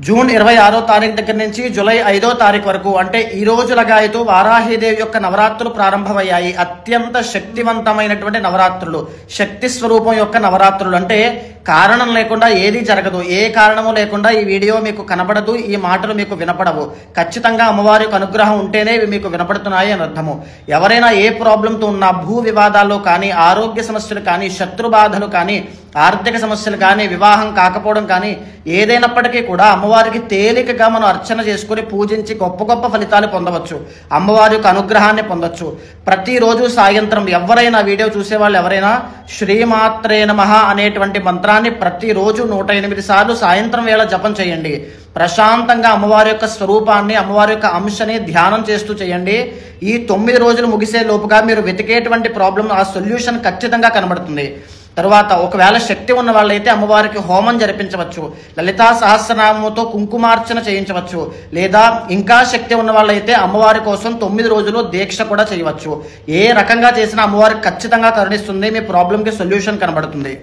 June 26వ తారీఖు దగ్గర నుంచి జూలై 5వ తారీఖు వరకు అంటే ఈ రోజు లగాయతూ వారాహిదేవి యొక్క నవరాత్రులు ప్రారంభమయ్యాయి. అత్యంత శక్తివంతమైనటువంటి నవరాత్రులు, శక్తి స్వరూపం యొక్క నవరాత్రులు. అంటే కారణం లేకుండా ఏది జరగదు, ఏ కారణము లేకుండా ఈ వీడియో మీకు కనబడదు, ఈ మాటలు మీకు వినపడవు. ఖచ్చితంగా అమ్మవారి యొక్క అనుగ్రహం ఉంటేనే ఇవి మీకు వినపడుతున్నాయి అని అర్థము. ఎవరైనా ఏ ప్రాబ్లంతో ఉన్నా, భూ వివాదాల్లో కానీ, ఆరోగ్య సమస్యలు కానీ, శత్రు బాధలు కానీ, ఆర్థిక సమస్యలు కానీ, వివాహం కాకపోవడం కానీ, ఏదైనప్పటికీ కూడా అమ్మవారికి తేలికగా మనం అర్చన చేసుకుని పూజించి గొప్ప గొప్ప ఫలితాలు పొందవచ్చు, అమ్మవారి యొక్క అనుగ్రహాన్ని పొందొచ్చు. ప్రతిరోజు సాయంత్రం ఎవరైనా వీడియో చూసేవాళ్ళు ఎవరైనా శ్రీమాత్రే నమః అనేటువంటి మంత్రాన్ని ప్రతిరోజు 108 సార్లు సాయంత్రం వేళ జపం చేయండి. ప్రశాంతంగా అమ్మవారి యొక్క స్వరూపాన్ని, అమ్మవారి యొక్క అంశని ధ్యానం చేస్తూ చేయండి. ఈ 9 రోజులు ముగిసే లోపుగా మీరు వెతికేటువంటి ప్రాబ్లం ఆ సొల్యూషన్ ఖచ్చితంగా కనబడుతుంది. తరువాత ఒకవేళ శక్తి ఉన్న వాళ్ళైతే అమ్మవారికి హోమం జరిపించవచ్చు, లలితా సహస్రనామంతో కుంకుమార్చన చేయించవచ్చు, లేదా ఇంకా శక్తి ఉన్న వాళ్ళైతే అమ్మవారి కోసం 9 రోజులు దీక్ష కూడా చేయవచ్చు. ఏ రకంగా చేసినా అమ్మవారికి ఖచ్చితంగా కరుణిస్తుంది, మీ ప్రాబ్లంకి సొల్యూషన్ కనబడుతుంది.